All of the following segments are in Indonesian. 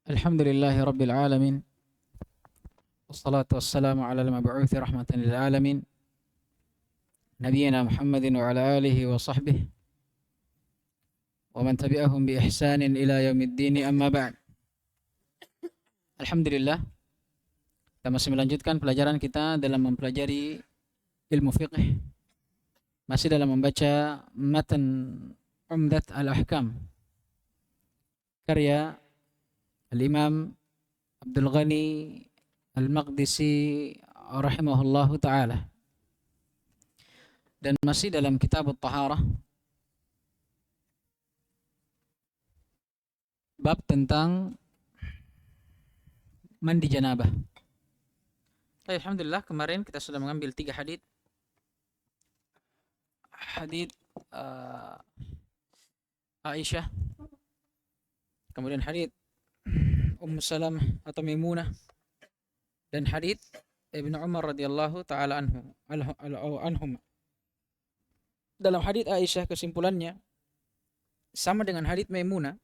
Alhamdulillahi Rabbil Alamin. Wassalatu wassalamu ala al-mab'uthi rahmatan lil alamin. Nabiyyina Muhammadin wa ala alihi wa sahbihi wa man tabi'ahum bi ihsanin ila yaumiddin, amma ba'd. Alhamdulillah, kita masih melanjutkan pelajaran kita dalam mempelajari ilmu fiqh. Masih dalam membaca matan Umdat al-Ahkam karya Al-Imam Abdul Ghani Al-Maqdisi rahimahullahu ta'ala, dan masih dalam kitab At-Taharah, bab tentang mandi janabah. Alhamdulillah, kemarin kita sudah mengambil 3 hadits. Hadits Aisyah, kemudian hadits Ummu Salamah atau Maimunah, dan hadits Ibnu Umar radhiyallahu taala anhum. Dalam hadits Aisyah, kesimpulannya sama dengan hadits Maimunah,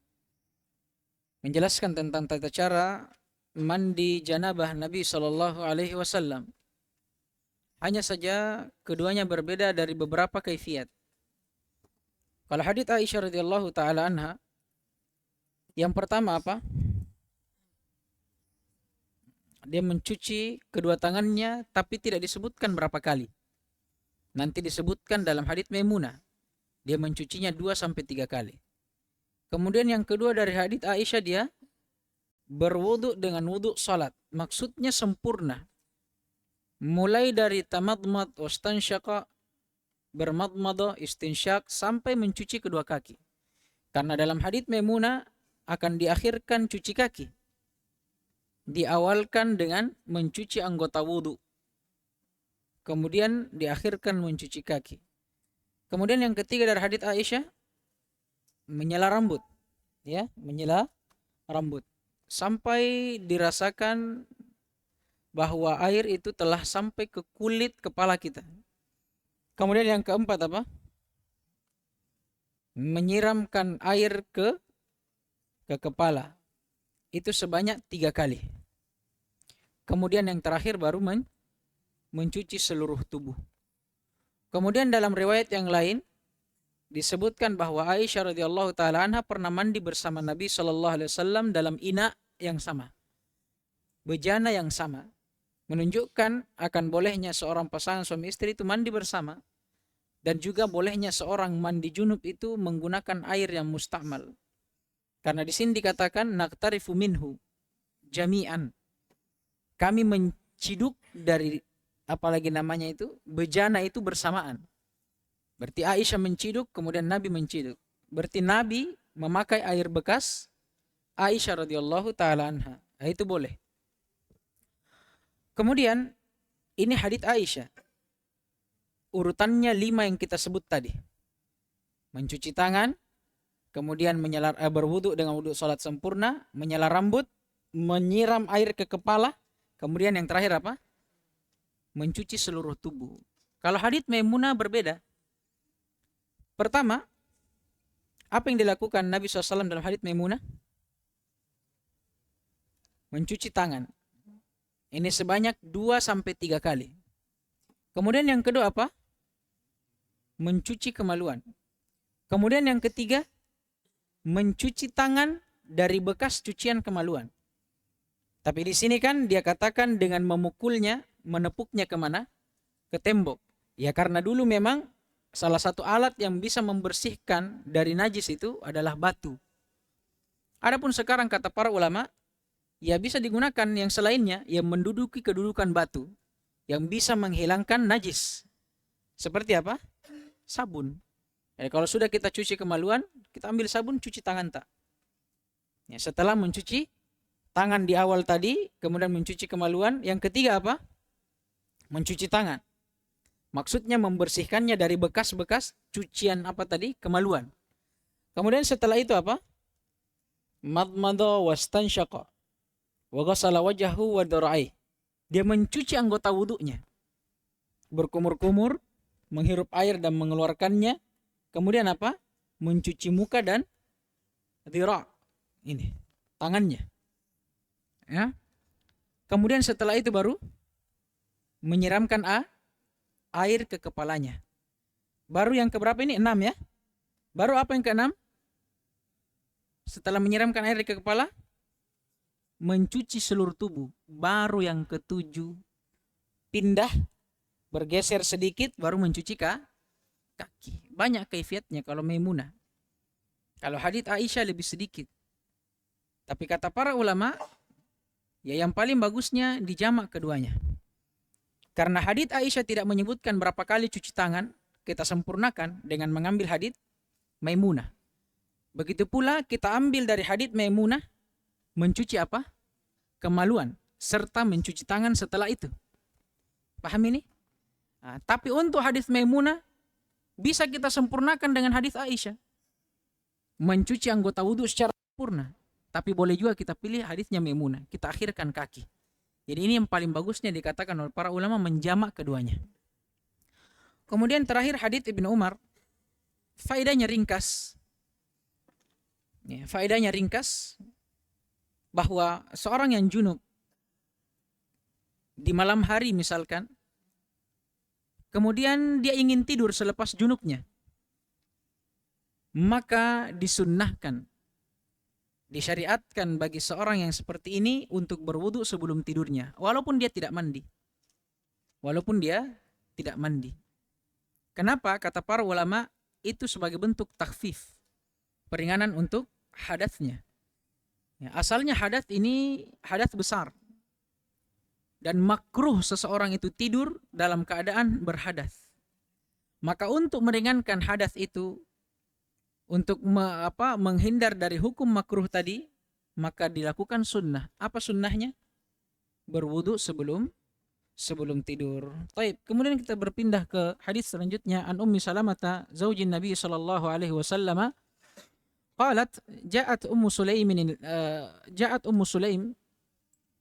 menjelaskan tentang tata cara mandi janabah Nabi sallallahu alaihi wasallam. Hanya saja keduanya berbeda dari beberapa kaifiat. Kalau hadits Aisyah radhiyallahu taala anha, yang pertama apa? Dia mencuci kedua tangannya, tapi tidak disebutkan berapa kali. Nanti disebutkan dalam hadits Maimunah, dia mencucinya 2 sampai 3 kali. Kemudian yang kedua dari hadits Aisyah, dia berwudu dengan wudu salat. Maksudnya sempurna. Mulai dari tamadmad wastansyaqa, bermadmadah, istinsyak, sampai mencuci kedua kaki. Karena dalam hadits Maimunah akan diakhirkan cuci kaki. Diawalkan dengan mencuci anggota wudu, kemudian diakhirkan mencuci kaki. Kemudian yang ketiga dari hadits Aisyah, menyela rambut, ya, menyela rambut sampai dirasakan bahwa air itu telah sampai ke kulit kepala kita. Kemudian yang keempat apa? Menyiramkan air ke kepala. Itu sebanyak 3 kali. Kemudian yang terakhir baru mencuci seluruh tubuh. Kemudian dalam riwayat yang lain disebutkan bahwa Aisyah radhiyallahu taala anha pernah mandi bersama Nabi sallallahu alaihi wasallam dalam ina yang sama, bejana yang sama, menunjukkan akan bolehnya seorang pasangan suami istri itu mandi bersama, dan juga bolehnya seorang mandi junub itu menggunakan air yang musta'mal. Karena di sini dikatakan naqtarifu minhu jami'an. Kami menciduk dari apalagi namanya itu bejana itu bersamaan. Berarti Aisyah menciduk, kemudian Nabi menciduk. Berarti Nabi memakai air bekas Aisyah radhiyallahu taala anha. Nah, itu boleh. Kemudian ini hadits Aisyah. Urutannya 5 yang kita sebut tadi. Mencuci tangan, kemudian berwudu dengan wudu salat sempurna, menyela rambut, menyiram air ke kepala, kemudian yang terakhir apa? Mencuci seluruh tubuh. Kalau hadits Maimunah berbeda. Pertama, apa yang dilakukan Nabi SAW dalam hadits Maimunah? Mencuci tangan. Ini sebanyak 2 sampai 3 kali. Kemudian yang kedua apa? Mencuci kemaluan. Kemudian yang ketiga, mencuci tangan dari bekas cucian kemaluan. Tapi di sini kan dia katakan dengan memukulnya, menepuknya kemana? Ke tembok. Ya karena dulu memang salah satu alat yang bisa membersihkan dari najis itu adalah batu. Adapun sekarang kata para ulama, ya bisa digunakan yang selainnya yang menduduki kedudukan batu, yang bisa menghilangkan najis. Seperti apa? Sabun. Jadi kalau sudah kita cuci kemaluan, kita ambil sabun, cuci tangan tak. Ya, setelah mencuci tangan di awal tadi, kemudian mencuci kemaluan, yang ketiga apa? Mencuci tangan. Maksudnya membersihkannya dari bekas-bekas cucian apa tadi? Kemaluan. Kemudian setelah itu apa? Madmada wastansyaqa wa ghassala wajhahu wa dhara'i. Dia mencuci anggota wudunya. Berkumur-kumur, menghirup air dan mengeluarkannya. Kemudian apa? Mencuci muka dan dhira'. Ini tangannya. Ya. Kemudian setelah itu baru menyiramkan air ke kepalanya. Baru yang keberapa ini? 6 ya. Baru apa yang ke-6? Setelah menyiramkan air ke kepala, mencuci seluruh tubuh. Baru yang ke-7, pindah, bergeser sedikit, baru mencuci kaki. Banyak kaifiatnya kalau Maimunah. Kalau hadits Aisyah lebih sedikit. Tapi kata para ulama, ya yang paling bagusnya dijamak keduanya. Karena hadits Aisyah tidak menyebutkan berapa kali cuci tangan, kita sempurnakan dengan mengambil hadits Maimunah. Begitu pula kita ambil dari hadits Maimunah mencuci apa? Kemaluan serta mencuci tangan setelah itu. Paham ini? Nah, tapi untuk hadits Maimunah bisa kita sempurnakan dengan hadits Aisyah. Mencuci anggota wudhu secara sempurna. Tapi boleh juga kita pilih haditsnya Maimunah. Kita akhirkan kaki. Jadi ini yang paling bagusnya dikatakan oleh para ulama menjamak keduanya. Kemudian terakhir hadits Ibnu Umar. Faedahnya ringkas. Ya, faedahnya ringkas. Bahwa seorang yang junub. Di malam hari misalkan. Kemudian dia ingin tidur selepas junubnya. Maka disunnahkan. Disyariatkan bagi seorang yang seperti ini untuk berwudu sebelum tidurnya. Walaupun dia tidak mandi. Walaupun dia tidak mandi. Kenapa? Kata para ulama, itu sebagai bentuk takhfif. Peringanan untuk hadatsnya. Ya, asalnya hadats ini hadats besar. Dan makruh seseorang itu tidur dalam keadaan berhadas. Maka untuk meringankan hadas itu, untuk menghindar dari hukum makruh tadi, maka dilakukan sunnah. Apa sunnahnya? Berwudu sebelum tidur. Taib. Kemudian kita berpindah ke hadis selanjutnya. An Ummi Salamah zaujin Nabi sallallahu alaihi wasallam qalat ja'at Ummu Sulaim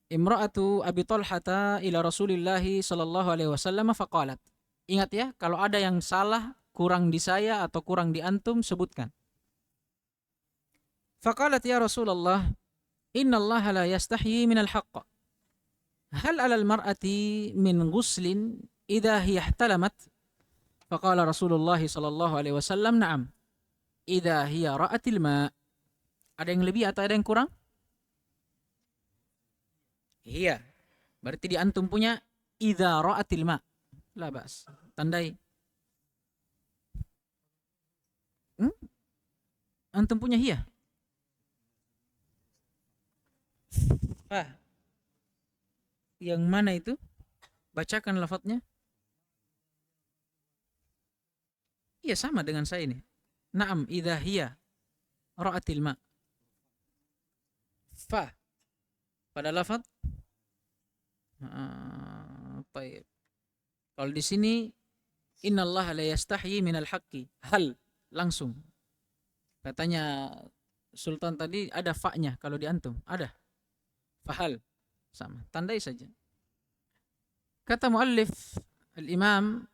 imra'atu Abi Talhata ila Rasulillah sallallahu alaihi wasallam faqalat. Ingat ya, kalau ada yang salah, kurang di saya atau kurang di antum, sebutkan. Faqalat ya Rasulullah, inna Allah la yastahyi minal haqq. Hal 'alal mar'ati min ghuslin idza hiya ihtalamat? Faqala Rasulullah sallallahu alaihi wasallam, na'am. Idza hiya ra'atil ma'. Ada yang lebih atau ada yang kurang? Iya. Berarti di antum punya idza ra'atil ma'. La bas. Tandai. Antum punya hiya? Yang mana itu? Bacakan lafadznya. Iya, sama dengan saya ini. Naam idza hiya ra'atil ma. Fa pada lafadz. Baik. Kalau di sini innallaha la yastahyi minal haqqi. Hal langsung. Katanya Sultan tadi ada fa-nya kalau di antum. Ada. Fahal. Sama. Tandai saja. Kata muallif al-Imam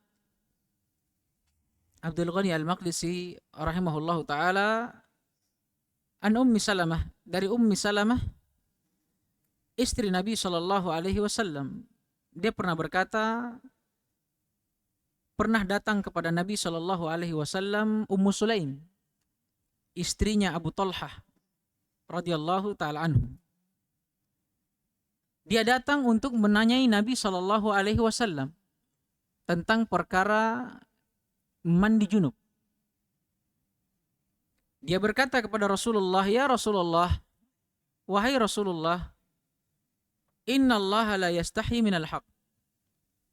Abdul Ghani Al-Maqdisi rahimahullahu taala, an Ummi Salamah, dari Ummi Salamah istri Nabi sallallahu alaihi wasallam. Dia pernah berkata, pernah datang kepada Nabi sallallahu alaihi wasallam Ummu Sulaim, istrinya Abu Talhah radhiyallahu taala anhu. Dia datang untuk menanyai Nabi sallallahu alaihi wasallam tentang perkara mandi junub. Dia berkata kepada Rasulullah, ya Rasulullah, wahai Rasulullah, innallaha la yastahi minal haq.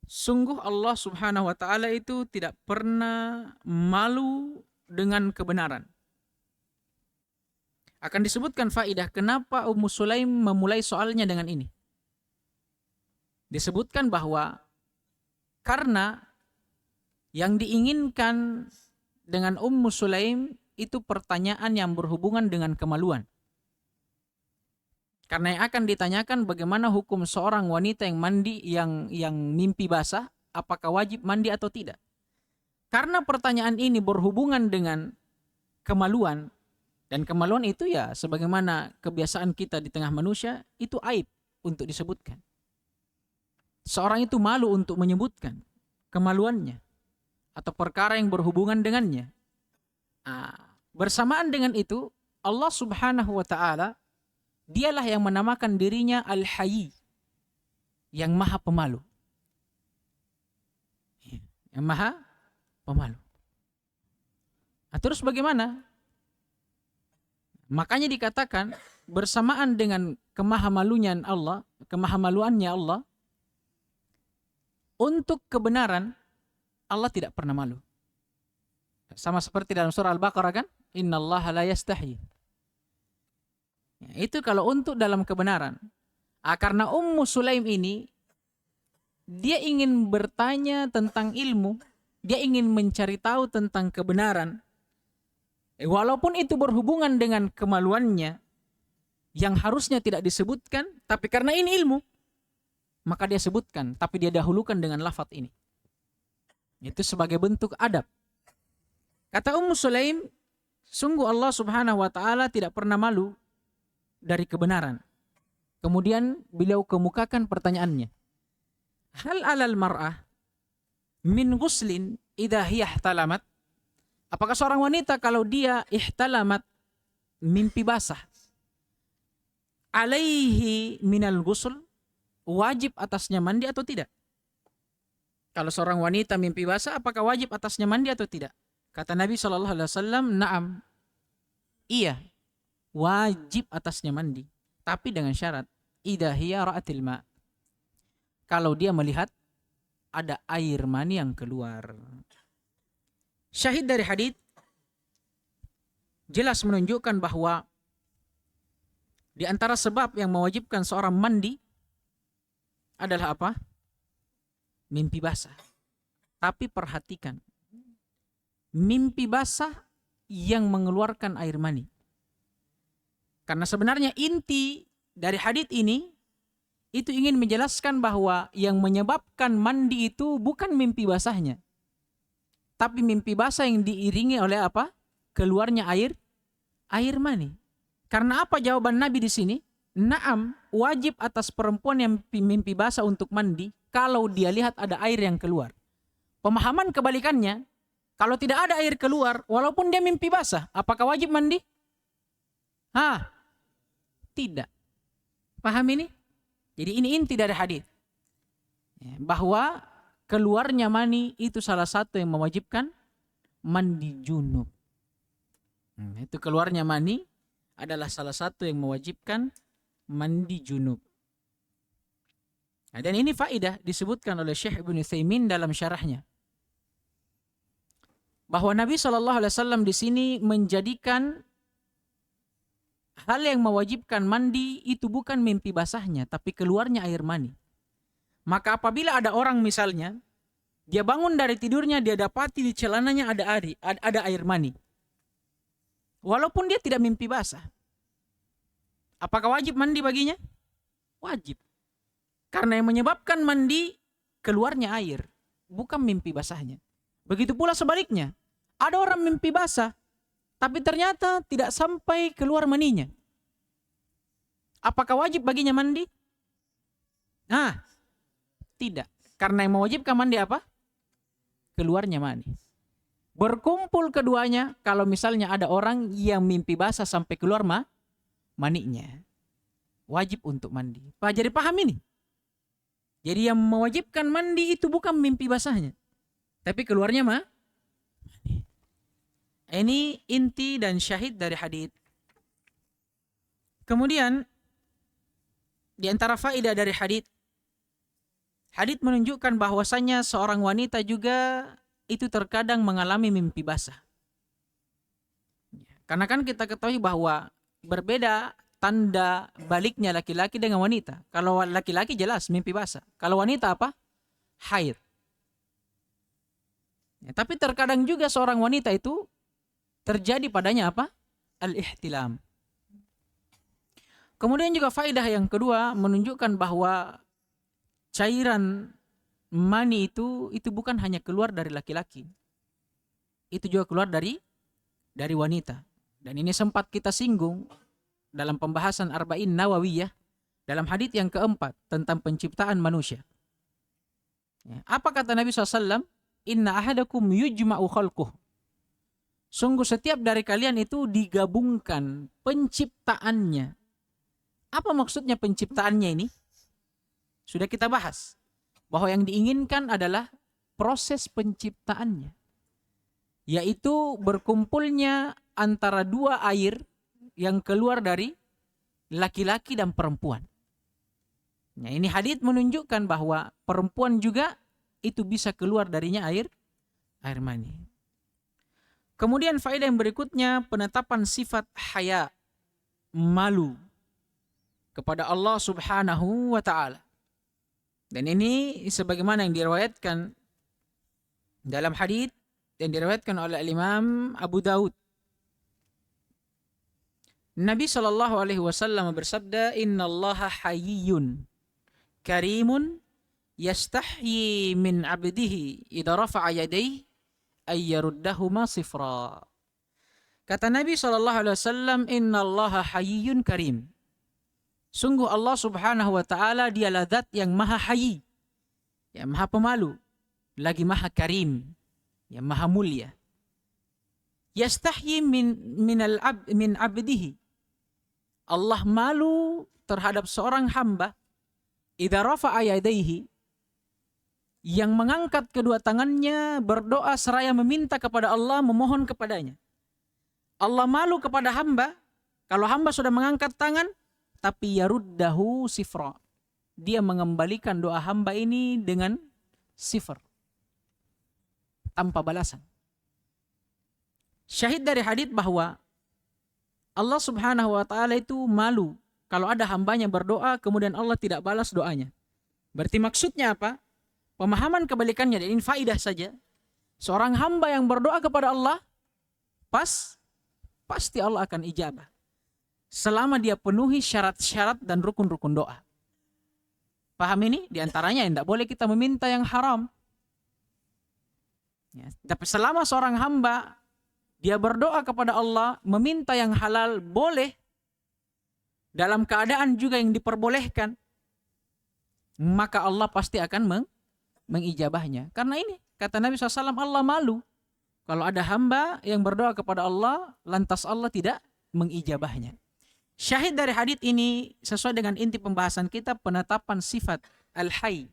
Sungguh Allah subhanahu wa ta'ala itu tidak pernah malu dengan kebenaran. Akan disebutkan faidah kenapa Ummu Sulaim memulai soalnya dengan ini. Disebutkan bahwa karena yang diinginkan dengan Ummu Sulaim itu pertanyaan yang berhubungan dengan kemaluan. Karena yang akan ditanyakan bagaimana hukum seorang wanita yang mandi yang mimpi basah, apakah wajib mandi atau tidak. Karena pertanyaan ini berhubungan dengan kemaluan, dan kemaluan itu ya sebagaimana kebiasaan kita di tengah manusia itu aib, untuk disebutkan. Seorang itu malu untuk menyebutkan kemaluannya atau perkara yang berhubungan dengannya. Bersamaan dengan itu, Allah Subhanahu wa Ta'ala, dialah yang menamakan dirinya Al-Hayy, yang maha pemalu. Yang maha pemalu. Terus bagaimana? Makanya dikatakan bersamaan dengan kemahamaluannya Allah, untuk kebenaran Allah tidak pernah malu. Sama seperti dalam surah Al-Baqarah kan? Innallaha la yastahyi. Itu kalau untuk dalam kebenaran. Karena Ummu Sulaim ini, dia ingin bertanya tentang ilmu, dia ingin mencari tahu tentang kebenaran. Walaupun itu berhubungan dengan kemaluannya, yang harusnya tidak disebutkan, tapi karena ini ilmu, maka dia sebutkan, tapi dia dahulukan dengan lafaz ini. Itu sebagai bentuk adab. Kata Ummu Sulaim, sungguh Allah Subhanahu wa Ta'ala tidak pernah malu dari kebenaran. Kemudian beliau kemukakan pertanyaannya. Hal alal mar'ah min ghuslin idza hiya ihtalamat? Apakah seorang wanita kalau dia ihtalamat, mimpi basah, alaihi minal ghusl, wajib atasnya mandi atau tidak? Kalau seorang wanita mimpi basah, apakah wajib atasnya mandi atau tidak? Kata Nabi SAW, na'am, iya, wajib atasnya mandi. Tapi dengan syarat, idza hiya ra'atil ma', kalau dia melihat ada air mani yang keluar. Syahid dari hadits jelas menunjukkan bahwa di antara sebab yang mewajibkan seorang mandi adalah apa? Mimpi basah. Tapi perhatikan, mimpi basah yang mengeluarkan air mani. Karena sebenarnya inti dari hadits ini itu ingin menjelaskan bahwa yang menyebabkan mandi itu bukan mimpi basahnya, tapi mimpi basah yang diiringi oleh apa? Keluarnya air mani. Karena apa jawaban Nabi di sini? Naam, wajib atas perempuan yang mimpi basah untuk mandi kalau dia lihat ada air yang keluar. Pemahaman kebalikannya, kalau tidak ada air keluar, walaupun dia mimpi basah, apakah wajib mandi? Tidak. Paham ini? Jadi ini inti dari hadis. Bahwa keluarnya mani itu salah satu yang mewajibkan mandi junub. Itu keluarnya mani adalah salah satu yang mewajibkan mandi junub. Dan ini faedah disebutkan oleh Syekh Ibnu Utsaimin dalam syarahnya. Bahwa Nabi SAW di sini menjadikan hal yang mewajibkan mandi itu bukan mimpi basahnya, tapi keluarnya air mani. Maka apabila ada orang misalnya, dia bangun dari tidurnya, dia dapati di celananya ada air mani. Walaupun dia tidak mimpi basah. Apakah wajib mandi baginya? Wajib. Karena yang menyebabkan mandi keluarnya air, bukan mimpi basahnya. Begitu pula sebaliknya. Ada orang mimpi basah, tapi ternyata tidak sampai keluar maninya. Apakah wajib baginya mandi? Tidak. Karena yang mewajibkan mandi apa? Keluarnya mani. Berkumpul keduanya kalau misalnya ada orang yang mimpi basah sampai keluar maninya. Wajib untuk mandi. Jadi paham ini? Jadi yang mewajibkan mandi itu bukan mimpi basahnya, tapi keluarnya mani. Ini inti dan syahid dari hadits. Kemudian di antara faedah dari hadits menunjukkan bahwasanya seorang wanita juga itu terkadang mengalami mimpi basah. Karena kan kita ketahui bahwa berbeda tanda baliknya laki-laki dengan wanita. Kalau laki-laki jelas mimpi basah. Kalau wanita apa? Haid. Tapi terkadang juga seorang wanita itu terjadi padanya apa? Al-ihtilam. Kemudian juga faedah yang kedua menunjukkan bahwa cairan mani itu bukan hanya keluar dari laki-laki. Itu juga keluar dari wanita. Dan ini sempat kita singgung dalam pembahasan Arba'in Nawawiyah Dalam hadits yang keempat tentang penciptaan manusia. Apa kata Nabi SAW? Inna ahadakum yujma'u khalquh. Sungguh setiap dari kalian itu digabungkan penciptaannya. Apa maksudnya penciptaannya ini? Sudah kita bahas. Bahwa yang diinginkan adalah proses penciptaannya. Yaitu berkumpulnya antara dua air yang keluar dari laki-laki dan perempuan. Nah, ini hadits menunjukkan bahwa perempuan juga itu bisa keluar darinya air mani. Kemudian faedah yang berikutnya, penetapan sifat haya, malu kepada Allah Subhanahu wa taala. Dan ini sebagaimana yang diriwayatkan dalam hadits yang diriwayatkan oleh Imam Abu Daud. Nabi sallallahu alaihi wasallam bersabda, "Innallaha hayyun karimun yastahyi min 'abdihi idza rafa'a yadayhi ay yaruddahuma sifra." Kata Nabi sallallahu alaihi wasallam, "Innallaha hayyun karim." Sungguh Allah Subhanahu wa taala dialah zat yang maha hayy, yang maha pemalu, lagi maha karim, yang maha mulia. Yastahyi min abdihi. Allah malu terhadap seorang hamba idza rafa'a yadayhi, yang mengangkat kedua tangannya berdoa seraya meminta kepada Allah, memohon kepadanya. Allah malu kepada hamba kalau hamba sudah mengangkat tangan tapi yaruddahu sifra. Dia mengembalikan doa hamba ini dengan sifar, tanpa balasan. Syahid dari hadits bahwa Allah Subhanahu wa taala itu malu kalau ada hambanya berdoa kemudian Allah tidak balas doanya. Berarti maksudnya apa? Pemahaman kebalikannya, dan ini faidah saja. Seorang hamba yang berdoa kepada Allah pasti Allah akan ijabah. Selama dia penuhi syarat-syarat dan rukun-rukun doa. Paham ini? Di antaranya tidak boleh kita meminta yang haram. Ya, tapi selama seorang hamba dia berdoa kepada Allah, meminta yang halal, boleh. Dalam keadaan juga yang diperbolehkan. Maka Allah pasti akan mengijabahnya. Karena ini, kata Nabi SAW, Allah malu kalau ada hamba yang berdoa kepada Allah, lantas Allah tidak mengijabahnya. Syahid dari hadits ini, sesuai dengan inti pembahasan kita, penetapan sifat al-hayy,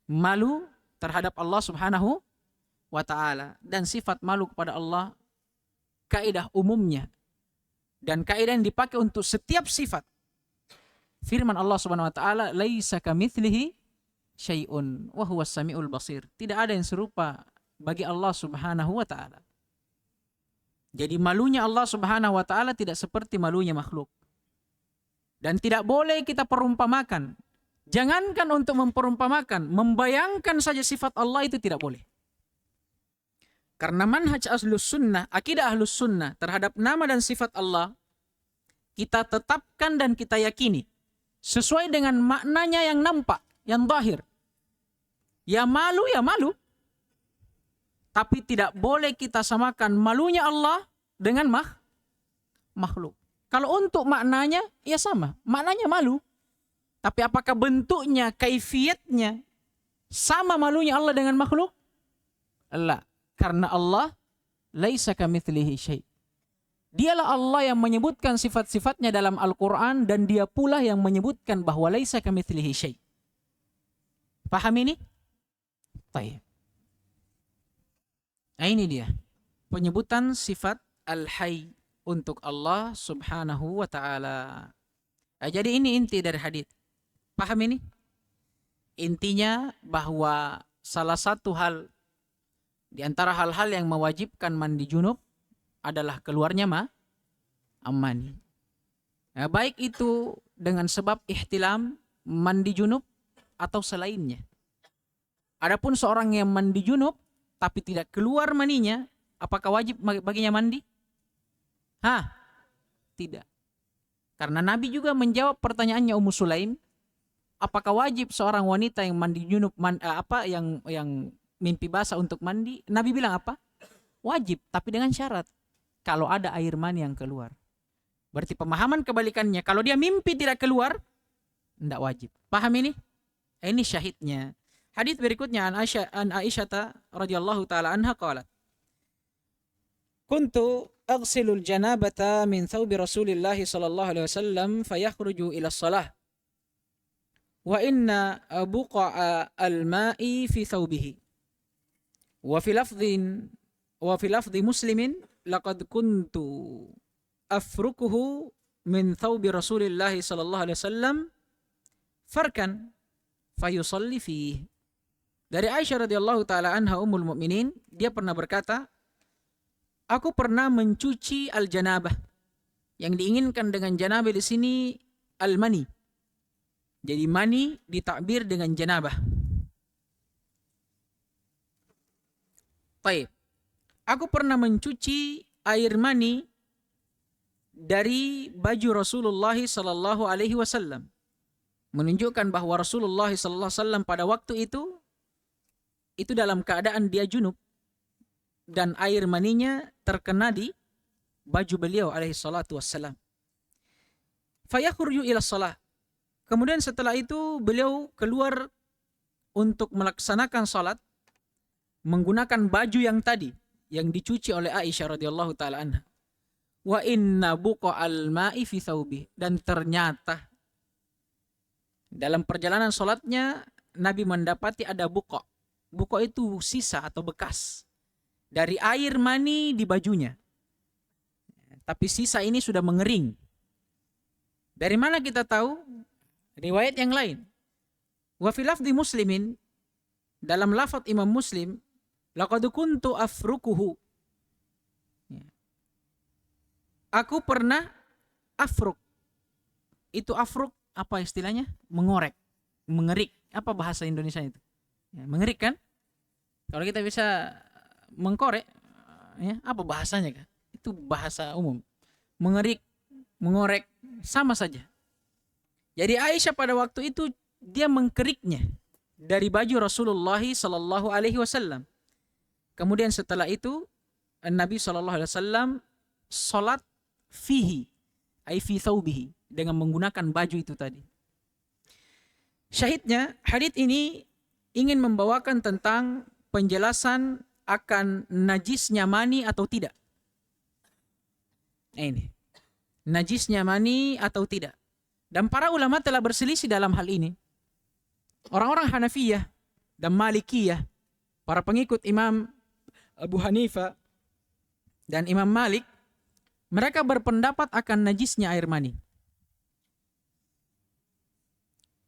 malu terhadap Allah Subhanahu wa ta'ala. Dan sifat malu kepada Allah, kaidah umumnya dan kaidah yang dipakai untuk setiap sifat. Firman Allah Subhanahu wa taala, "Laisa kamitslihi syai'un wa huwas samiul basir." Tidak ada yang serupa bagi Allah Subhanahu wa taala. Jadi malunya Allah Subhanahu wa taala tidak seperti malunya makhluk. Dan tidak boleh kita perumpamakan. Jangankan untuk memperumpamakan, membayangkan saja sifat Allah itu tidak boleh. Karena manhaj ahlus sunnah, akidah ahlus sunnah terhadap nama dan sifat Allah, kita tetapkan dan kita yakini sesuai dengan maknanya yang nampak, yang zahir. Ya malu, tapi tidak boleh kita samakan malunya Allah dengan makhluk. Kalau untuk maknanya, ya sama, maknanya malu. Tapi apakah bentuknya, kaifiyatnya sama malunya Allah dengan makhluk? La. Karena Allah laisa kamitslihi syai'. Dialah Allah yang menyebutkan sifat-sifatnya dalam Al-Quran, dan dia pula yang menyebutkan bahwa laisa kamitslihi syai'. Paham ini? Baik. Nah, ini dia penyebutan sifat al-hayy untuk Allah Subhanahu wa ta'ala. Nah, jadi ini inti dari hadits. Paham ini? Intinya bahwa salah satu hal di antara hal-hal yang mewajibkan mandi junub adalah keluarnya mani. Nah, baik itu dengan sebab ihtilam, mandi junub, atau selainnya. Adapun seorang yang mandi junub tapi tidak keluar maninya, apakah wajib baginya mandi? Tidak. Karena Nabi juga menjawab pertanyaannya Ummu Sulaim, apakah wajib seorang wanita yang mandi junub yang mimpi basah untuk mandi? Nabi bilang apa? Wajib, tapi dengan syarat kalau ada air mani yang keluar. Berarti pemahaman kebalikannya, kalau dia mimpi tidak keluar, Tidak wajib. Paham ini? Ini syahidnya. Hadis berikutnya an Aisyah radhiyallahu taala anha qalat, "Kuntu aghsilul janabata min thawbi Rasulillah sallallahu alaihi wasallam fayakhruju ila shalah wa inna buqa'a al-ma'i fi thawbihi wa fi lafdhi Muslimin laqad kuntu afrukuhu min thawbi Rasulillah sallallahu alaihi wasallam farkan fayusalli fihi." Dari Aisyah radhiyallahu taala anha ummul mukminin, dia pernah berkata, aku pernah mencuci al-janabah. Yang diinginkan dengan janabah di sini al-mani. Jadi mani ditakbir dengan janabah. Baik. Aku pernah mencuci air mani dari baju Rasulullah sallallahu alaihi wasallam. Menunjukkan bahwa Rasulullah sallallahu alaihi wasallam pada waktu itu dalam keadaan dia junub dan air maninya terkena di baju beliau alaihi salatu wassalam. Fayakhruju ila shalah. Kemudian setelah itu beliau keluar untuk melaksanakan salat menggunakan baju yang tadi yang dicuci oleh Aisyah radhiyallahu taala anha. Wa inna buqa'al ma'i fi thawbi, dan ternyata dalam perjalanan salatnya Nabi mendapati ada buqa'. Buqa' itu sisa atau bekas dari air mani di bajunya. Tapi sisa ini sudah mengering. Dari mana kita tahu? Riwayat yang lain. Wa fi lafdhi Muslimin, dalam lafaz Imam Muslim, laqad kuntu afrukuhu. Aku pernah afruk. Itu afruk apa istilahnya? Mengorek, mengerik. Apa bahasa Indonesia itu? Ya, mengerik kan? Kalau kita bisa mengkorek, ya, apa bahasanya kan? Itu bahasa umum. Mengerik, mengorek, sama saja. Jadi Aisyah pada waktu itu dia mengkeriknya dari baju Rasulullah sallallahu alaihi wasallam. Kemudian setelah itu Nabi sallallahu alaihi wasallam salat fihi, ai fi thawbihi, dengan menggunakan baju itu tadi. Syahidnya, hadits ini ingin membawakan tentang penjelasan akan najisnya mani atau tidak. Ini. Najisnya mani atau tidak. Dan para ulama telah berselisih dalam hal ini. Orang-orang Hanafiyah dan Malikiyah, para pengikut Imam Abu Hanifah dan Imam Malik, mereka berpendapat akan najisnya air mani.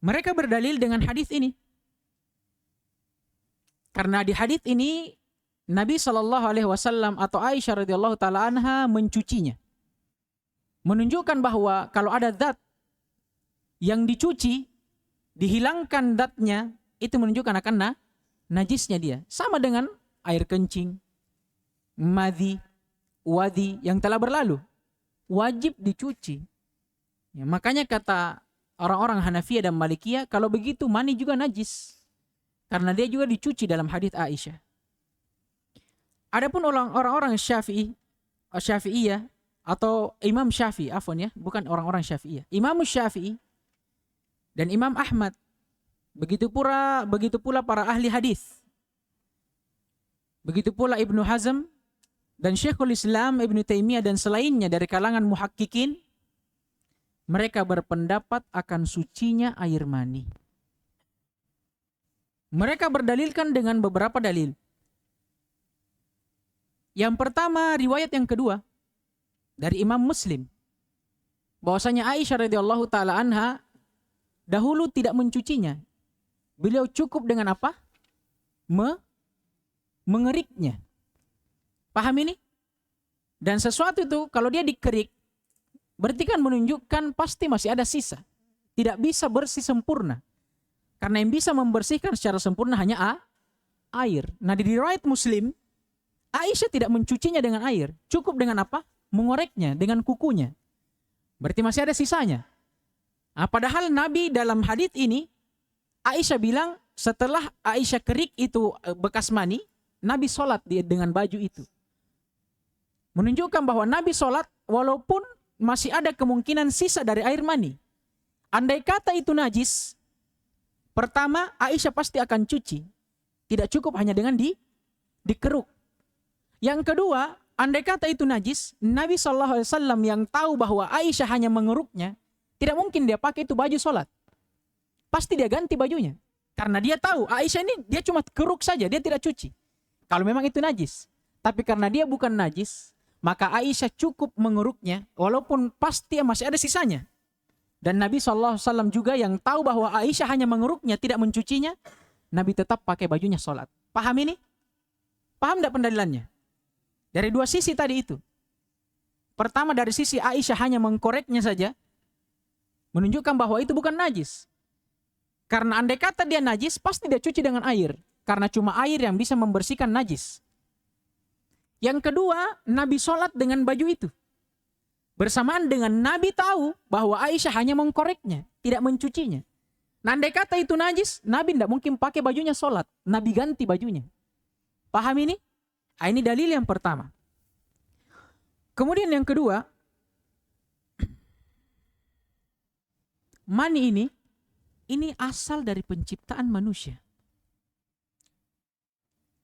Mereka berdalil dengan hadis ini. Karena di hadis ini Nabi Shallallahu Alaihi Wasallam atau Aisyah radhiyallahu taala anha mencucinya, menunjukkan bahwa kalau ada zat yang dicuci, dihilangkan zatnya, itu menunjukkan akan najisnya dia. Sama dengan air kencing, madhi, wadi yang telah berlalu, wajib dicuci. Ya, makanya kata orang-orang Hanafiyah dan Malikiyah, kalau begitu mani juga najis. Karena dia juga dicuci dalam hadits Aisyah. Adapun orang-orang Syafi'iyah atau Imam Syafi'i, bukan orang-orang Syafi'iyah. Imam Syafi'i dan Imam Ahmad, begitu pula para ahli hadis. Begitu pula Ibnu Hazm dan Syekhul Islam Ibnu Taimiyah dan selainnya dari kalangan muhakkikin, mereka berpendapat akan sucinya air mani. Mereka berdalilkan dengan beberapa dalil. Yang pertama, riwayat yang kedua dari Imam Muslim, bahwasanya Aisyah radhiyallahu taala anha dahulu tidak mencucinya. Beliau cukup dengan apa? Mengeriknya. Paham ini? Dan sesuatu itu kalau dia dikerik, berarti kan menunjukkan pasti masih ada sisa. Tidak bisa bersih sempurna. Karena yang bisa membersihkan secara sempurna hanya air. Nah di riwayat Muslim, Aisyah tidak mencucinya dengan air. Cukup dengan apa? Mengoreknya dengan kukunya. Berarti masih ada sisanya. Nah, padahal Nabi dalam hadits ini, Aisyah bilang setelah Aisyah kerik itu bekas mani, Nabi sholat dengan baju itu. Menunjukkan bahwa Nabi sholat walaupun masih ada kemungkinan sisa dari air mani. Andai kata itu najis, pertama Aisyah pasti akan cuci. Tidak cukup hanya dengan dikeruk. Yang kedua, andai kata itu najis, Nabi SAW yang tahu bahwa Aisyah hanya mengeruknya, tidak mungkin dia pakai itu baju sholat. Pasti dia ganti bajunya. Karena dia tahu Aisyah ini dia cuma keruk saja, dia tidak cuci. Kalau memang itu najis. Tapi karena dia bukan najis, maka Aisyah cukup mengeruknya, walaupun pasti masih ada sisanya. Dan Nabi SAW juga yang tahu bahwa Aisyah hanya mengeruknya, tidak mencucinya, Nabi tetap pakai bajunya sholat. Paham ini? Paham tidak pendalilannya? Dari dua sisi tadi itu. Pertama dari sisi Aisyah hanya mengkoreknya saja, menunjukkan bahwa itu bukan najis. Karena andai kata dia najis, pasti dia cuci dengan air. Karena cuma air yang bisa membersihkan najis. Yang kedua, Nabi sholat dengan baju itu. Bersamaan dengan Nabi tahu bahwa Aisyah hanya mengkoreknya, tidak mencucinya. Nah, andai kata itu najis, Nabi tidak mungkin pakai bajunya sholat. Nabi ganti bajunya. Paham ini? Nah, ini dalil yang pertama. Kemudian yang kedua, mani ini asal dari penciptaan manusia.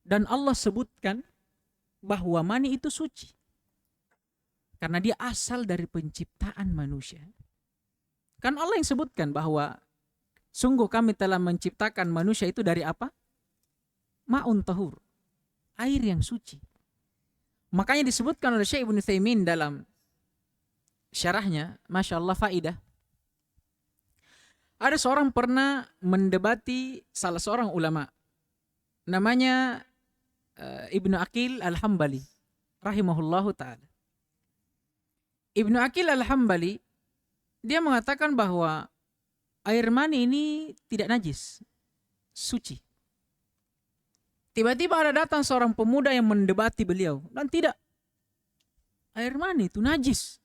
Dan Allah sebutkan bahwa mani itu suci. Karena dia asal dari penciptaan manusia. Kan Allah yang sebutkan bahwa sungguh kami telah menciptakan manusia itu dari apa? Ma'un tahur. Air yang suci. Makanya disebutkan oleh Syekh Ibnu Utsaimin dalam syarahnya, Masya Allah faidah. Ada seorang pernah mendebati salah seorang ulama. Namanya Ibnu Aqil Al-Hambali. Rahimahullahu ta'ala. Ibnu Aqil Al-Hambali, dia mengatakan bahwa air mani ini tidak najis. Suci. Tiba-tiba ada datang seorang pemuda yang mendebati beliau. Dan tidak. Air mani itu najis.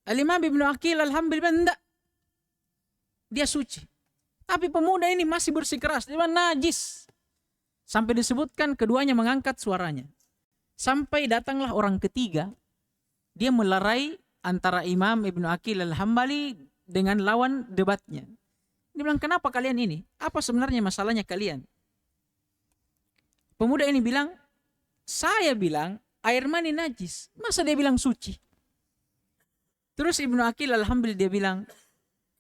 Al-Imam Ibnu Aqil Al-Hambali tidak. Dia suci. Tapi pemuda ini masih bersikeras. Dia najis. Sampai disebutkan keduanya mengangkat suaranya. Sampai datanglah orang ketiga. Dia melerai antara Imam Ibnu Aqil Al-Hambali dengan lawan debatnya. Dia bilang, kenapa kalian ini? Apa sebenarnya masalahnya kalian? Pemuda ini bilang, saya bilang air mani najis. Masa dia bilang suci? Terus Ibnu Aqil Al-Hambali dia bilang,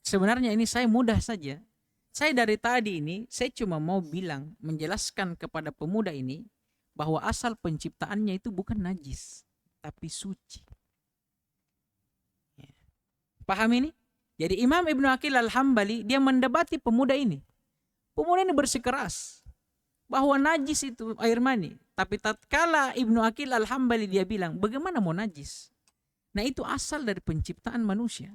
sebenarnya ini saya mudah saja. Saya dari tadi ini, saya cuma mau bilang, menjelaskan kepada pemuda ini, bahwa asal penciptaannya itu bukan najis, tapi suci. Ya. Paham ini? Jadi Imam Ibnu Aqil Al-Hambali, dia mendebati pemuda ini. Pemuda ini bersikeras bahwa najis itu air mani. Tapi tatkala Ibnu Aqil Al-Hambali dia bilang, bagaimana mau najis? Nah itu asal dari penciptaan manusia.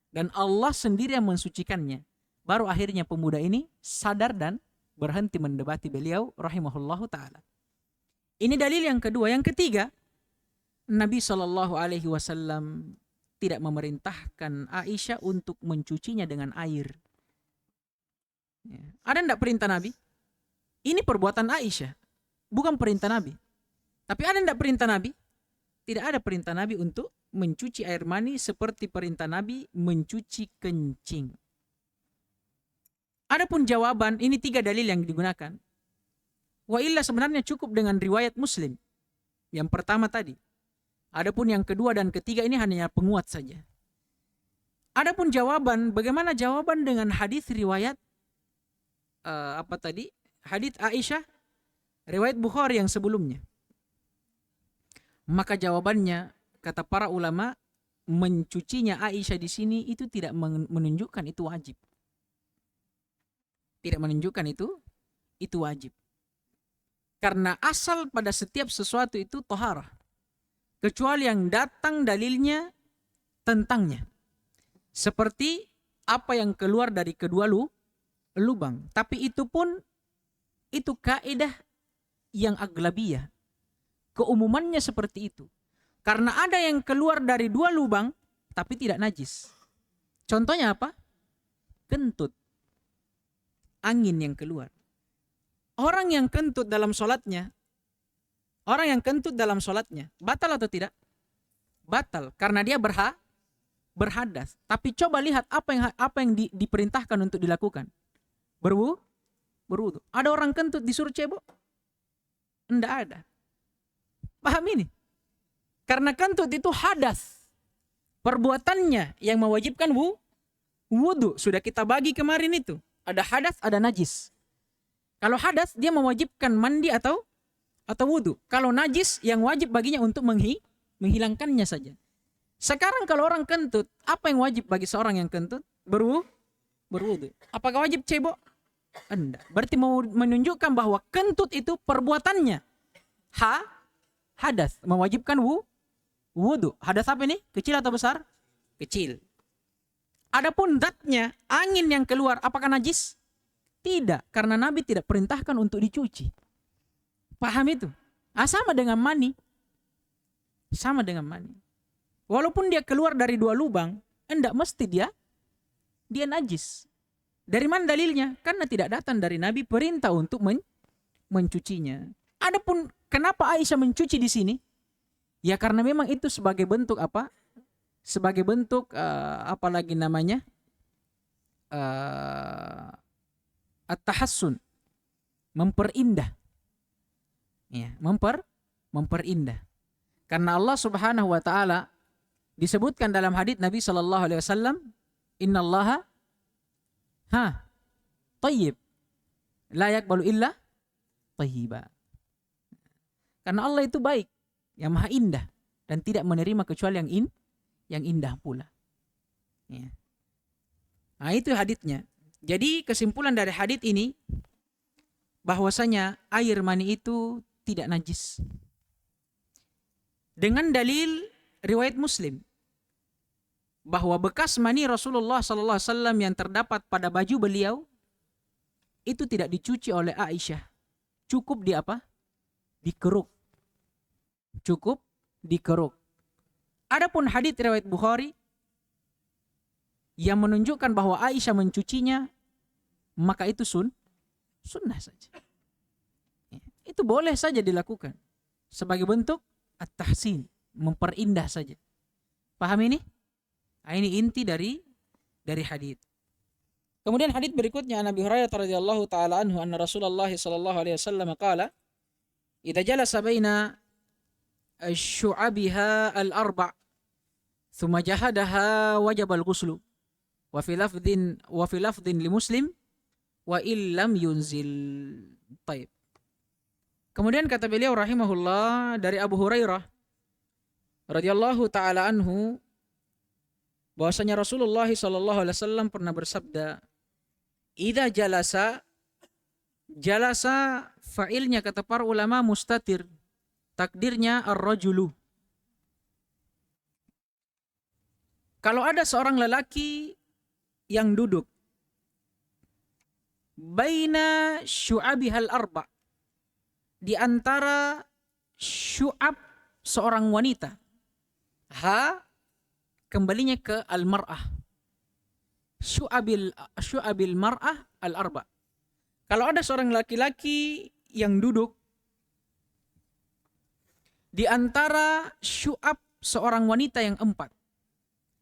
Dan Allah sendiri yang mensucikannya. Baru akhirnya pemuda ini sadar dan berhenti mendebati beliau rahimahullahu ta'ala. Ini dalil yang kedua. Yang ketiga, Nabi SAW tidak memerintahkan Aisyah untuk mencucinya dengan air. Ya. Ada tidak perintah Nabi? Ini perbuatan Aisyah, bukan perintah Nabi. Tapi ada tidak perintah Nabi? Tidak ada perintah Nabi untuk mencuci air mani seperti perintah Nabi mencuci kencing. Adapun jawaban, ini 3 dalil yang digunakan. Wa illa sebenarnya cukup dengan riwayat Muslim. Yang pertama tadi. Adapun yang kedua dan ketiga ini hanya penguat saja. Adapun jawaban, bagaimana jawaban dengan hadis riwayat hadis Aisyah, riwayat Bukhari yang sebelumnya. Maka jawabannya, kata para ulama, mencucinya Aisyah di sini itu tidak menunjukkan itu wajib. Tidak menunjukkan itu wajib. Karena asal pada setiap sesuatu itu toharah. Kecuali yang datang dalilnya tentangnya. Seperti apa yang keluar dari kedua lubang. Tapi itu pun, itu kaidah yang aglabiyah. Keumumannya seperti itu. Karena ada yang keluar dari 2 lubang, tapi tidak najis. Contohnya apa? Kentut. Angin yang keluar. Orang yang kentut dalam sholatnya, batal atau tidak? Batal. Karena dia berhadas. Tapi coba lihat apa yang diperintahkan untuk dilakukan. Berwudu. Ada orang kentut disuruh cebok? Enggak ada. Paham ini? Karena kentut itu hadas. Perbuatannya yang mewajibkan wudu. Sudah kita bagi kemarin itu. Ada hadas, ada najis. Kalau hadas, dia mewajibkan mandi atau wudu. Kalau najis, yang wajib baginya untuk menghilangkannya saja. Sekarang kalau orang kentut, apa yang wajib bagi seorang yang kentut? Berwudu. Apakah wajib cebok? Enggak. Berarti mau menunjukkan bahwa kentut itu perbuatannya hadas, mewajibkan wudu. Hadas apa ini? Kecil atau besar? Kecil. Adapun zatnya, angin yang keluar, apakah najis? Tidak, karena Nabi tidak perintahkan untuk dicuci. Paham itu? Sama dengan mani. Sama dengan mani. Walaupun dia keluar dari 2 lubang, enggak mesti dia najis. Dari mana dalilnya? Karena tidak datang dari Nabi perintah untuk mencucinya. Adapun kenapa Aisyah mencuci di sini? Ya karena memang itu sebagai bentuk apa? Sebagai bentuk apa lagi namanya? At-tahassun. Memperindah. Ya, memperindah. Karena Allah Subhanahu wa taala disebutkan dalam hadits Nabi sallallahu alaihi wasallam, "Innallaha thayyib la yaqbalu illa thayyiba." Karena Allah itu baik, yang maha indah dan tidak menerima kecuali yang indah pula. Ya. Nah, itu haditsnya. Jadi kesimpulan dari hadits ini bahwasanya air mani itu tidak najis. Dengan dalil riwayat Muslim bahwa bekas mani Rasulullah sallallahu alaihi wasallam yang terdapat pada baju beliau itu tidak dicuci oleh Aisyah. Cukup dikeruk. Cukup dikeruk. Adapun hadits riwayat Bukhari yang menunjukkan bahwa Aisyah mencucinya, maka itu sunnah saja. Itu boleh saja dilakukan sebagai bentuk at-tahsin, memperindah saja. Paham ini? Nah, ini inti dari hadits. Kemudian hadits berikutnya Nabi Hurairah radhiyallahu taala anhu anna Rasulullah sallallahu alaihi wasallam qala idza jalasa baina syu'abiha al-arba' thumma jahadaha wajib al-ghuslu wa fi lafdhin li Muslim wa illam yunzil. Taib. Kemudian kata beliau rahimahullah dari Abu Hurairah radhiyallahu taala anhu bahwasanya Rasulullah sallallahu alaihi wasallam pernah bersabda, "Idza jalasa fa'ilnya kata para ulama mustatir, takdirnya ar-rajulu." Kalau ada seorang lelaki yang duduk baina syu'abihal arba, di antara syu'ab seorang wanita, kembalinya ke al-mar'ah, syu'abil mar'ah al-arba. Kalau ada seorang laki-laki yang duduk di antara syu'ab seorang wanita yang 4,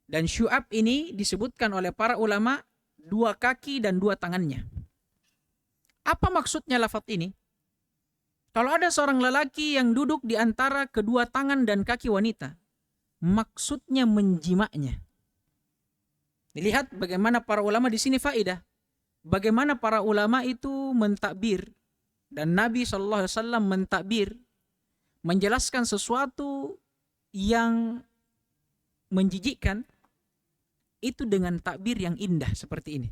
dan syu'ab ini disebutkan oleh para ulama 2 kaki dan 2 tangannya. Apa maksudnya lafaz ini? Kalau ada seorang lelaki yang duduk di antara kedua tangan dan kaki wanita, maksudnya menjimaknya. Dilihat bagaimana para ulama di sini faidah. Bagaimana para ulama itu mentakbir, dan Nabi SAW mentakbir, menjelaskan sesuatu yang menjijikkan itu dengan takbir yang indah seperti ini.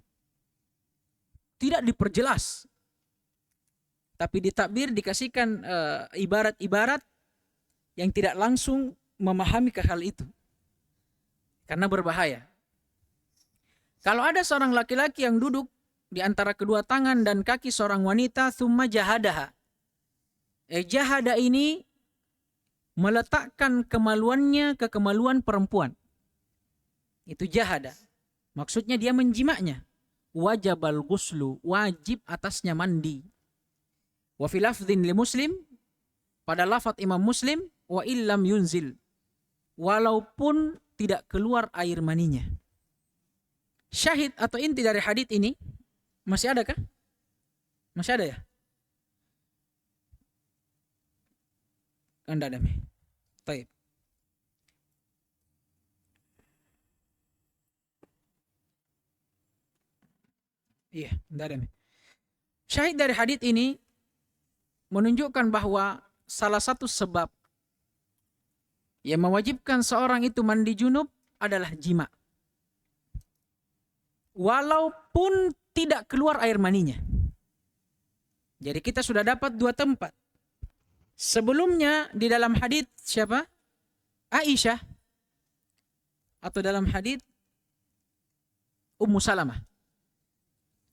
Tidak diperjelas, tapi di takbir dikasihkan ibarat-ibarat yang tidak langsung memahami ke hal itu, karena berbahaya. Kalau ada seorang laki-laki yang duduk di antara kedua tangan dan kaki seorang wanita, thumma jahadaha. Jahada ini meletakkan kemaluannya ke kemaluan perempuan. Itu jahada. Maksudnya dia menjimaknya. Wajabal ghuslu, wajib atasnya mandi. Wa fi lafdhin li Muslim, pada lafaz Imam Muslim, wa illam yunzil, walaupun tidak keluar air maninya. Syahid atau inti dari hadits ini masih ada kah? Masih ada ya? Anda ada. Baik. Iya, tidak ada. Syahid dari hadits ini menunjukkan bahwa salah satu sebab yang mewajibkan seorang itu mandi junub adalah jima. Walaupun tidak keluar air maninya. Jadi kita sudah dapat dua tempat. Sebelumnya di dalam hadits siapa? Aisyah. Atau dalam hadits Ummu Salamah.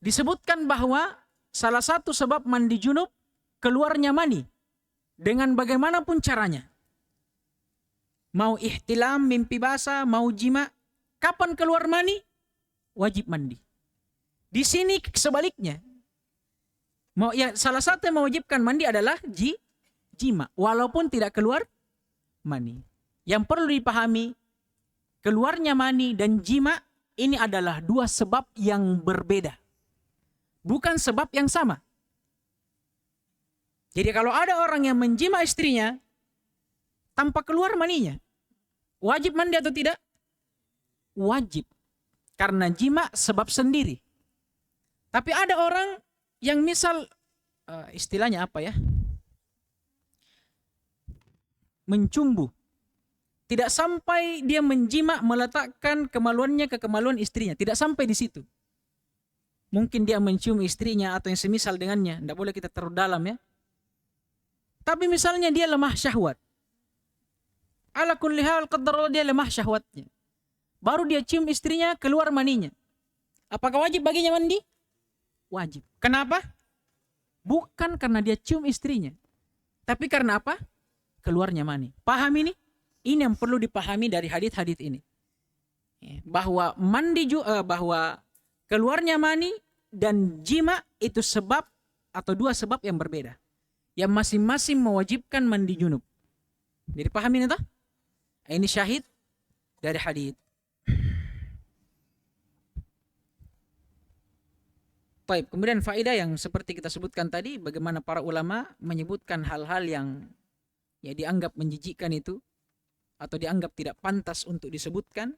Disebutkan bahwa salah satu sebab mandi junub keluarnya mani dengan bagaimanapun caranya. Mau ihtilam, mimpi basah, mau jima, kapan keluar mani? Wajib mandi. Di sini sebaliknya. Salah satu yang mewajibkan mandi adalah jima, walaupun tidak keluar mani. Yang perlu dipahami, keluarnya mani dan jima ini adalah dua sebab yang berbeda. Bukan sebab yang sama. Jadi kalau ada orang yang menjima istrinya tanpa keluar maninya, wajib mandi atau tidak? Wajib. Karena jima sebab sendiri. Tapi ada orang yang misal istilahnya apa ya? Mencumbu. Tidak sampai dia menjima meletakkan kemaluannya ke kemaluan istrinya. Tidak sampai di situ. Mungkin dia mencium istrinya atau yang semisal dengannya. Tidak boleh kita terlalu dalam ya. Tapi misalnya dia lemah syahwat. Ala kulli hal qadarullah dia lemah syahwatnya. Baru dia cium istrinya keluar maninya. Apakah wajib baginya mandi? Wajib. Kenapa? Bukan karena dia cium istrinya. Tapi karena apa? Keluarnya mani. Paham ini? Ini yang perlu dipahami dari hadits-hadits ini. Bahwa bahwa keluarnya mani dan jima itu sebab atau dua sebab yang berbeda. Yang masing-masing mewajibkan mandi junub. Jadi pahami ini tak? Ini syahid dari hadits. Baik, kemudian faedah yang seperti kita sebutkan tadi, bagaimana para ulama menyebutkan hal-hal yang ya dianggap menjijikkan itu atau dianggap tidak pantas untuk disebutkan,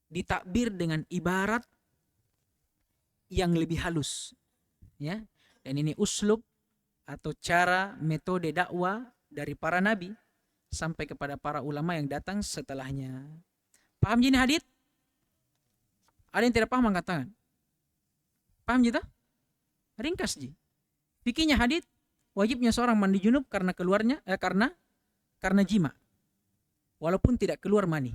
ditakbir dengan ibarat yang lebih halus, ya. Dan ini uslub atau cara metode dakwah dari para nabi sampai kepada para ulama yang datang setelahnya. Paham jadi hadits? Ada yang tidak paham angkat tangan? Paham gitu? Ringkas ji. Fikihnya hadits, wajibnya seorang mandi junub karena keluarnya karena jima. Walaupun tidak keluar mani.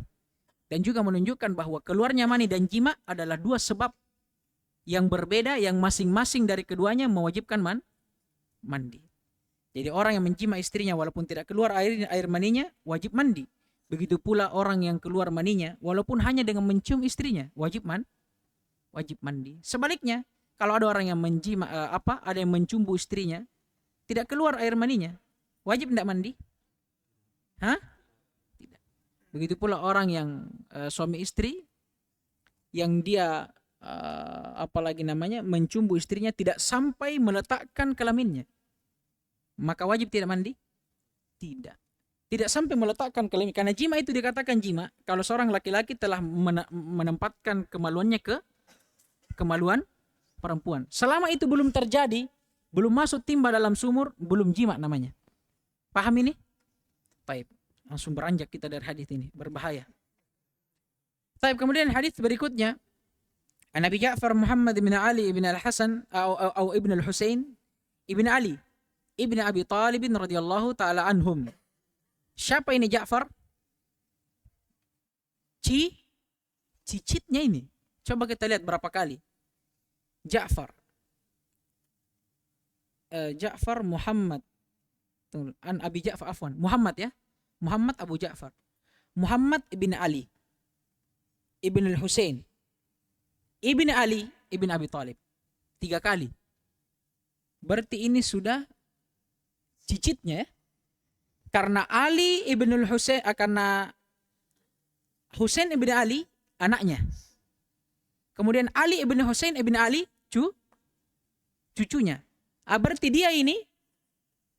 Dan juga menunjukkan bahwa keluarnya mani dan jima adalah dua sebab yang berbeda yang masing-masing dari keduanya mewajibkan mandi. Jadi orang yang menjima istrinya walaupun tidak keluar air maninya wajib mandi. Begitu pula orang yang keluar maninya walaupun hanya dengan mencium istrinya wajib mandi. Sebaliknya, kalau ada orang yang menjima ada yang mencumbu istrinya tidak keluar air maninya, wajib tidak mandi? Hah? Tidak. Begitu pula orang yang suami istri yang dia mencumbu istrinya tidak sampai meletakkan kelaminnya, maka wajib tidak mandi? Tidak. Tidak sampai meletakkan kelamin. Karena jima itu dikatakan jima kalau seorang laki-laki telah menempatkan kemaluannya ke kemaluan perempuan. Selama itu belum terjadi, belum masuk timba dalam sumur, belum jima namanya. Paham ini? Baik. Langsung beranjak kita dari hadis ini. Berbahaya. Baik, kemudian hadis berikutnya. An Abi Ja'far Muhammad bin Ali ibn al-Hasan atau ibn al-Husain ibn Ali ibn Abi Talib radhiyallahu taala anhum. Siapa ini Ja'far? Cicitnya ini. Coba kita lihat berapa kali. Ja'far Muhammad an Abi Ja'far afwan. Muhammad ya. Muhammad Abu Ja'far. Muhammad ibn Ali ibn al-Husain ibn Ali ibn Abi Talib. 3 kali. Berarti ini sudah cicitnya ya. Karena Ali ibn al-Husain karena Husain ibn Ali anaknya. Kemudian Ali ibn Husain ibn Ali cucunya. Berarti dia ini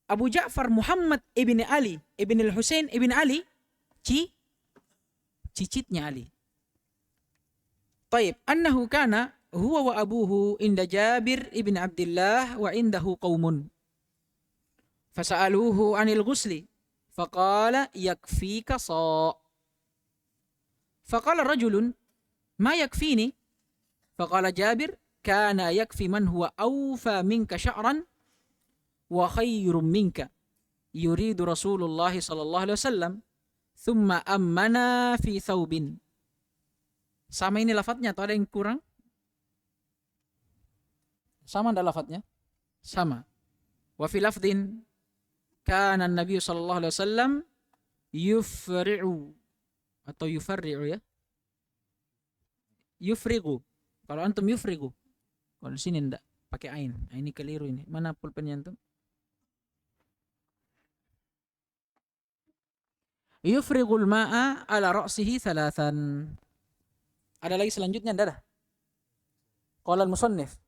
Abu Ja'far Muhammad ibn Ali ibn al-Husain ibn Ali cicitnya Ali. Taib, annahu kana huwa wa abuhu inda Jabir ibn Abdullah wa indahu qaumun. Fasa'aluhu 'anil ghusli faqala yakfika sa'. Faqala rajulun ma yakfini? Faqala Jabir kana yakfi man huwa awfa minka sya'ran wa khairum minka yuridu Rasulullah sallallahu alaihi wasallam thumma ammana fi thawbin. Sama ini lafadznya atau ada yang kurang? Sama ada lafadznya? Sama. Wa fi lafdin kana Nabi sallallahu alaihi wasallam yufri'u atau yufarri'u ya. Yufrigu. Kalau antum yufrigu. Kalau di sini enggak pakai ain. Nah, ini keliru ini. Mana pulpennya antum? Yufrigul ma'a ala ra'sihi thalathan. Ada lagi selanjutnya enggak ada? Qala al-musannif.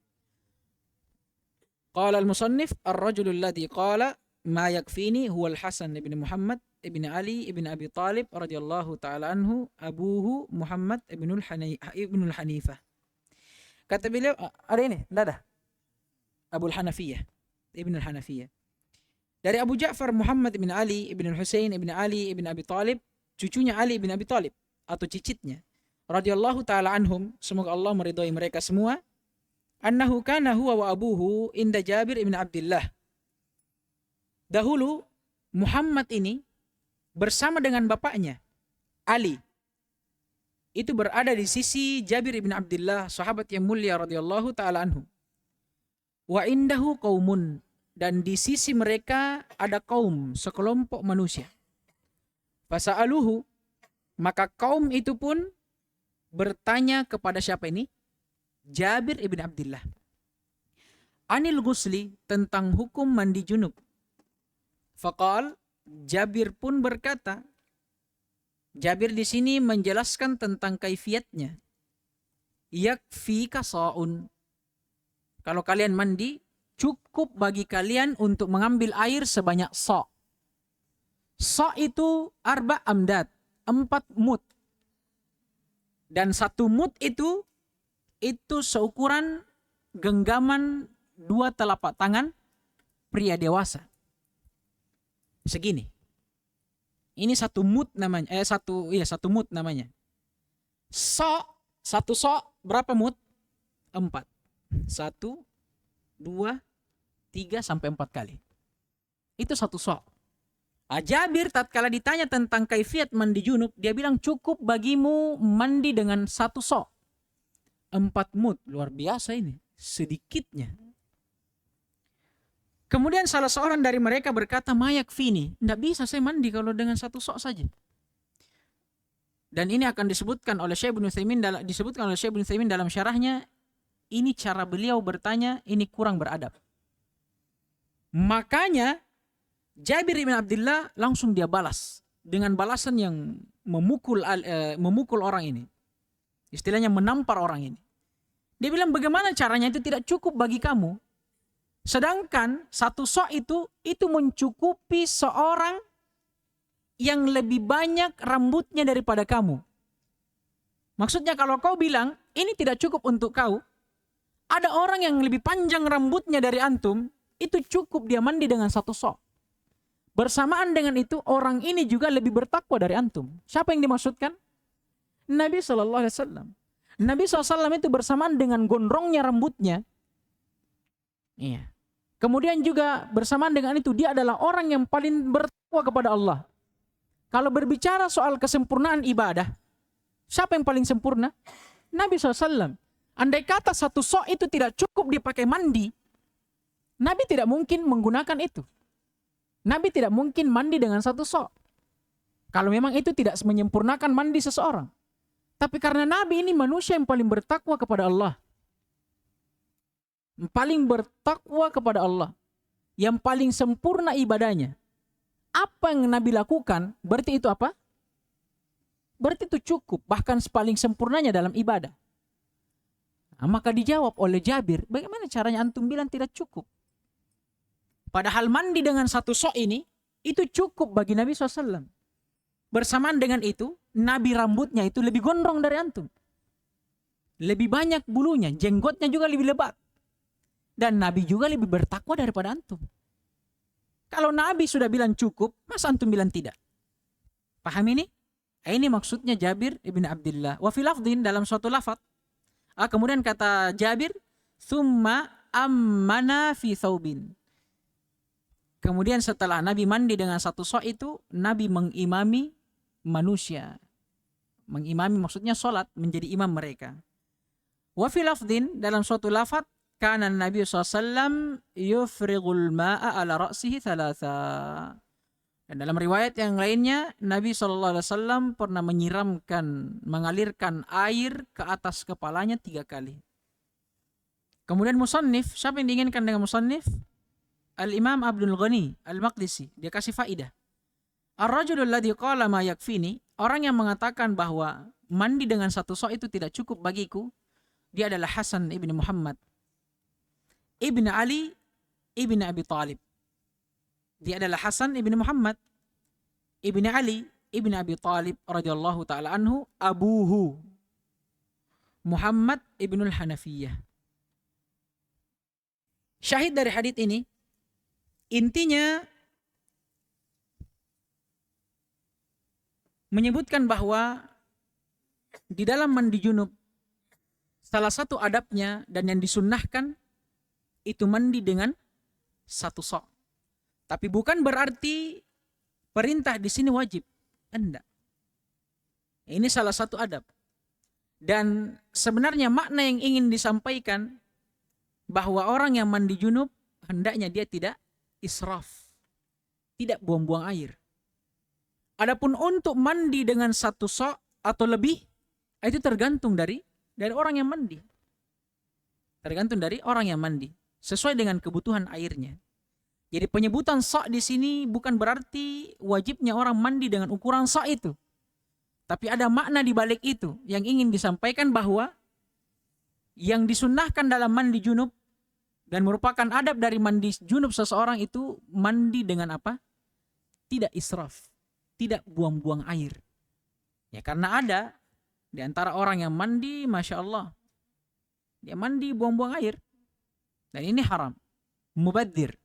Qala al-musannif ar-rajulu alladhi qala ma yakfini huwa al-Hasan ibn Muhammad ibn Ali ibn Abi Talib radhiyallahu ta'ala anhu abuhu Muhammad ibn al-Hanifah. Kata beliau, ada ini, enggak ada? Abu al-Hanafiyah, ibn al-Hanafiyah. Dari Abu Ja'far Muhammad ibn Ali ibn al-Husain ibn Ali ibn Abi Talib, cucunya Ali ibn Abi Talib atau cicitnya. Radhiyallahu ta'ala anhum, semoga Allah meridhai mereka semua. Annahu kana huwa wa abuhu inda Jabir ibn Abdullah. Dahulu Muhammad ini bersama dengan bapaknya Ali itu berada di sisi Jabir ibn Abdullah, sahabat yang mulia radhiyallahu ta'ala anhu. Wa indahu qaumun, dan di sisi mereka ada kaum, sekelompok manusia. Fasa'aluhu, maka kaum itu pun bertanya kepada siapa ini? Jabir ibn Abdullah. Anil ghusli, tentang hukum mandi junub. Faqal, Jabir pun berkata, Jabir di sini menjelaskan tentang kaifiatnya. Yakfika sa'un. Kalau kalian mandi, cukup bagi kalian untuk mengambil air sebanyak sa'. Sa' itu arba amdad, 4 mud. Dan 1 mud itu seukuran genggaman 2 telapak tangan pria dewasa. Segini. Ini 1 mud namanya. 1 mud namanya. Satu berapa mud? 4. 1, 2, 3 sampai 4 kali. Itu 1 so'. Jabir tatkala ditanya tentang kaifiat mandi junub, dia bilang cukup bagimu mandi dengan 1 so'. 4 mud, luar biasa ini. Sedikitnya. Kemudian salah seorang dari mereka berkata, mayak fini, tidak bisa saya mandi kalau dengan 1 sok saja. Dan ini akan disebutkan oleh Syekh Ibnu Utsaimin dalam syarahnya. Ini cara beliau bertanya, ini kurang beradab. Makanya Jabir bin Abdullah langsung dia balas dengan balasan yang memukul orang ini. Istilahnya menampar orang ini. Dia bilang, bagaimana caranya itu tidak cukup bagi kamu? Sedangkan 1 sok itu mencukupi seorang yang lebih banyak rambutnya daripada kamu. Maksudnya kalau kau bilang ini tidak cukup untuk kau, ada orang yang lebih panjang rambutnya dari antum, itu cukup dia mandi dengan 1 sok. Bersamaan dengan itu orang ini juga lebih bertakwa dari antum. Siapa yang dimaksudkan? Nabi SAW. Nabi SAW itu bersamaan dengan gondrongnya rambutnya. Iya. Kemudian juga bersamaan dengan itu dia adalah orang yang paling bertakwa kepada Allah. Kalau berbicara soal kesempurnaan ibadah, siapa yang paling sempurna? Nabi SAW. Andai kata 1 sok itu tidak cukup dipakai mandi, Nabi tidak mungkin menggunakan itu. Nabi tidak mungkin mandi dengan 1 sok. Kalau memang itu tidak menyempurnakan mandi seseorang. Tapi karena Nabi ini manusia yang paling bertakwa kepada Allah. Paling bertakwa kepada Allah, yang paling sempurna ibadahnya. Apa yang Nabi lakukan, berarti itu apa? Berarti itu cukup, bahkan paling sempurnanya dalam ibadah. Nah, maka dijawab oleh Jabir, bagaimana caranya antum bilang tidak cukup? Padahal mandi dengan satu sok ini, itu cukup bagi Nabi SAW. Bersamaan dengan itu, Nabi rambutnya itu lebih gondrong dari antum. Lebih banyak bulunya, jenggotnya juga lebih lebat. Dan Nabi juga lebih bertakwa daripada antum. Kalau Nabi sudah bilang cukup, masa antum bilang tidak? Paham ini? Ini maksudnya Jabir ibn Abdullah. Wa fi lafdhin, dalam suatu lafaz. Kemudian kata Jabir, "Tsumma ammana fi thawbin." Kemudian setelah Nabi mandi dengan satu sok itu, Nabi mengimami manusia. Mengimami maksudnya sholat, menjadi imam mereka. Wa fi lafdhin, dalam suatu lafaz, kana Nabi SAW yufrighul ma'a ala ra'sihi thalatha. Dan dalam riwayat yang lainnya, Nabi SAW pernah menyiramkan, mengalirkan air ke atas kepalanya 3 kali. Kemudian musannif, siapa yang diinginkan dengan musannif? Al-Imam Abdul Ghani Al-Maqdisi. Dia kasih faidah. Ar-rajulul ladzi qala ma yakfini, orang yang mengatakan bahwa mandi dengan satu sok itu tidak cukup bagiku, dia adalah Hasan ibn Muhammad ibn Ali ibn Abi Talib. Dia adalah Hasan ibn Muhammad ibn Ali ibn Abi Talib radhiyallahu taala anhu, abuhu Muhammad ibnul Hanafiyah. Syahid dari hadits ini, intinya menyebutkan bahwa di dalam mandi junub salah satu adabnya dan yang disunnahkan itu mandi dengan satu sok. Tapi bukan berarti perintah di sini wajib. Enggak. Ini salah satu adab. Dan sebenarnya makna yang ingin disampaikan bahwa orang yang mandi junub hendaknya dia tidak israf, tidak buang-buang air. Adapun untuk mandi dengan satu sok atau lebih, itu tergantung dari orang yang mandi. Tergantung dari orang yang mandi, sesuai dengan kebutuhan airnya. Jadi penyebutan sok di sini bukan berarti wajibnya orang mandi dengan ukuran sok itu. Tapi ada makna di balik itu yang ingin disampaikan, bahwa yang disunnahkan dalam mandi junub dan merupakan adab dari mandi junub seseorang itu mandi dengan apa? Tidak israf, tidak buang-buang air. Ya karena ada di antara orang yang mandi, Masya Allah, dia mandi buang-buang air. Dan ini haram, mubadzir.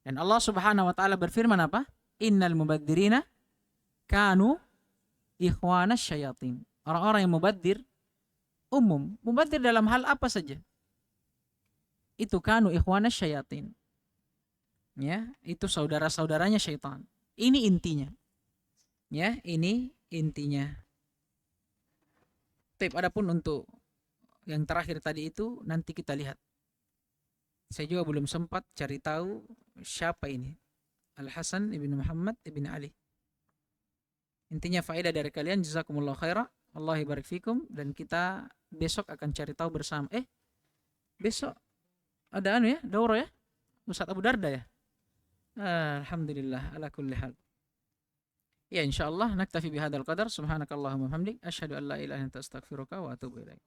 Dan Allah Subhanahu wa taala berfirman apa? Innal mubadzirina kanu ikhwanas syayatin. Orang-orang yang mubadzir umum, mubadzir dalam hal apa saja. Itu kanu ikhwanas syayatin. Ya, itu saudara-saudaranya syaitan. Ini intinya. Ya, ini intinya. Tapi adapun untuk yang terakhir tadi itu nanti kita lihat. Saya juga belum sempat cari tahu siapa ini. Al-Hasan ibn Muhammad ibn Ali. Intinya faedah dari kalian, jazakumullah khairah, Allah barik fikum, dan kita besok akan cari tahu bersama. Besok ada ya, daurah ya, Ustaz Abu Darda ya. Alhamdulillah ala kulli hal. Ya insyaallah naktafi bihadzal qadar. Subhanakallahumma wa bihamdik asyhadu an la ilaha illa anta astaghfiruka wa atubu ilaik.